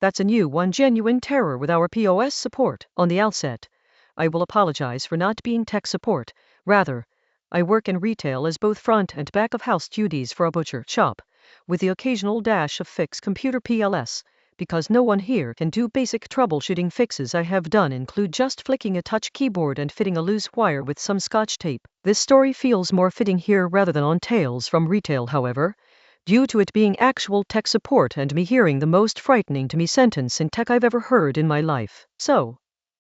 That's a new one, genuine terror with our POS support. On the outset, I will apologize for not being tech support. Rather, I work in retail as both front and back of house duties for a butcher shop, with the occasional dash of fix computer PLS, because no one here can do basic troubleshooting. Fixes I have done include just flicking a touch keyboard and fitting a loose wire with some scotch tape. This story feels more fitting here rather than on Tales from Retail, however, due to it being actual tech support and me hearing the most frightening to me sentence in tech I've ever heard in my life. So,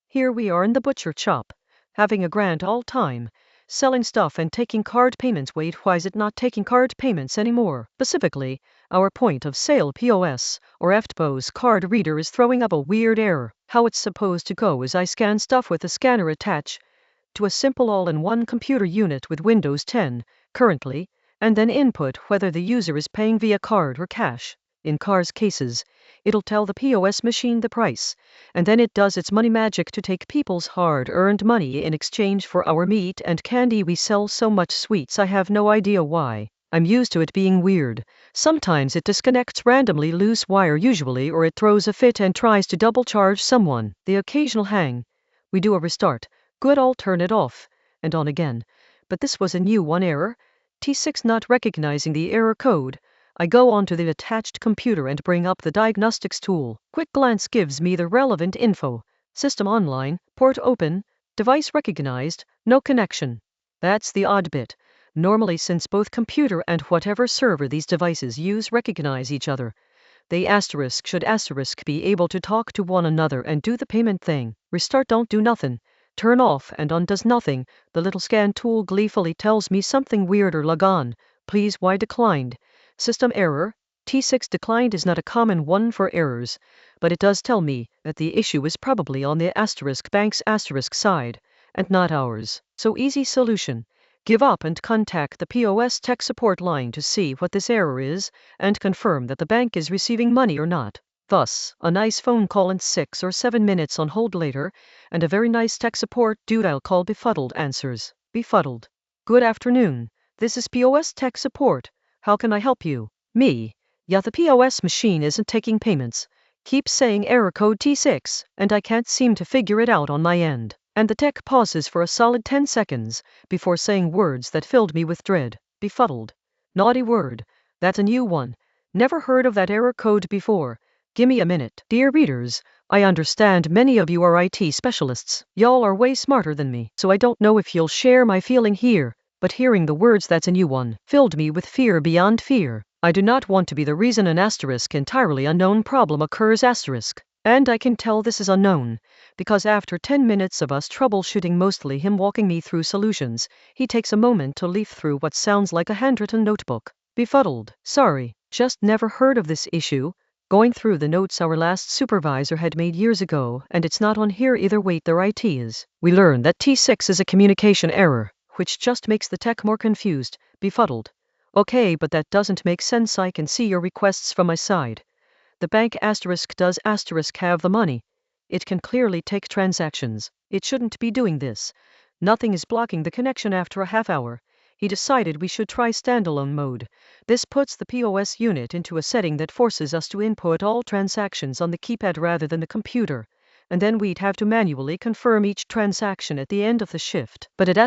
here we are in the butcher shop, having a grand all time, selling stuff and taking card payments. Wait, why is it not taking card payments anymore? Specifically, our point of sale POS, or FPOS card reader is throwing up a weird error. How it's supposed to go is I scan stuff with a scanner attached to a simple all-in-one computer unit with Windows 10, currently, and then input whether the user is paying via card or cash. In cars cases, it'll tell the POS machine the price, and then it does its money magic to take people's hard-earned money in exchange for our meat and candy. We sell so much sweets I have no idea why. I'm used to it being weird. Sometimes it disconnects randomly loose wire usually, or it throws a fit and tries to double charge someone. The occasional hang. We do a restart. Good, I'll turn it off and on again. But this was a new one error. T6 not recognizing the error code. I go onto the attached computer and bring up the diagnostics tool. Quick glance gives me the relevant info. System online, port open, device recognized, no connection. That's the odd bit. Normally, since both computer and whatever server these devices use recognize each other, they should be able to talk to one another and do the payment thing. Restart don't do nothing. Turn off and on does nothing. The little scan tool gleefully tells me something weird or log on. Please, why declined? System error. T6 declined is not a common one for errors, but it does tell me that the issue is probably on the bank's side, and not ours. So easy solution. Give up and contact the POS tech support line to see what this error is, and confirm that the bank is receiving money or not. Thus, a nice phone call and 6 or 7 minutes on hold later, and a very nice tech support dude I'll call Befuddled answers. Befuddled. Good afternoon. This is POS tech support. How can I help you? Me. Yeah, the POS machine isn't taking payments. Keeps saying error code T6, and I can't seem to figure it out on my end. And the tech pauses for a solid 10 seconds before saying words that filled me with dread. Befuddled. Naughty word. That's a new one. Never heard of that error code before. Gimme a minute. Dear readers, I understand many of you are IT specialists. Y'all are way smarter than me, so I don't know if you'll share my feeling here, but hearing the words "that's a new one" filled me with fear beyond fear. I do not want to be the reason an entirely unknown problem occurs and I can tell this is unknown, because after 10 minutes of us troubleshooting, mostly him walking me through solutions, he takes a moment to leaf through what sounds like a handwritten notebook. Befuddled. Sorry, just never heard of this issue. Going through the notes our last supervisor had made years ago, and it's not on here either. Wait, their IT is. We learned that T6 is a communication error, which just makes the tech more confused. Befuddled. Okay, but that doesn't make sense. I can see your requests from my side. The bank does have the money. It can clearly take transactions. It shouldn't be doing this. Nothing is blocking the connection. After a half hour, he decided we should try standalone mode. This puts the POS unit into a setting that forces us to input all transactions on the keypad rather than the computer, and then we'd have to manually confirm each transaction at the end of the shift. But it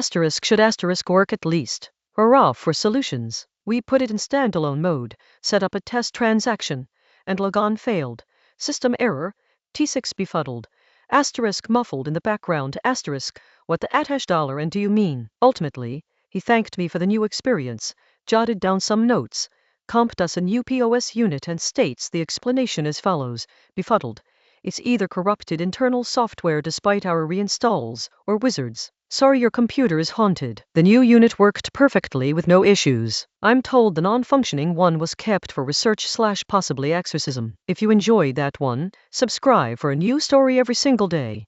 should work at least. Hurrah for solutions. We put it in standalone mode, set up a test transaction, and logon failed. System error. T6 befuddled. Muffled in the background. What the $? And do you mean? Ultimately, he thanked me for the new experience, jotted down some notes, comped us a new POS unit, and states the explanation as follows. Befuddled. It's either corrupted internal software despite our reinstalls, or wizards. Sorry, your computer is haunted. The new unit worked perfectly with no issues. I'm told the non-functioning one was kept for research/possibly exorcism. If you enjoyed that one, subscribe for a new story every single day.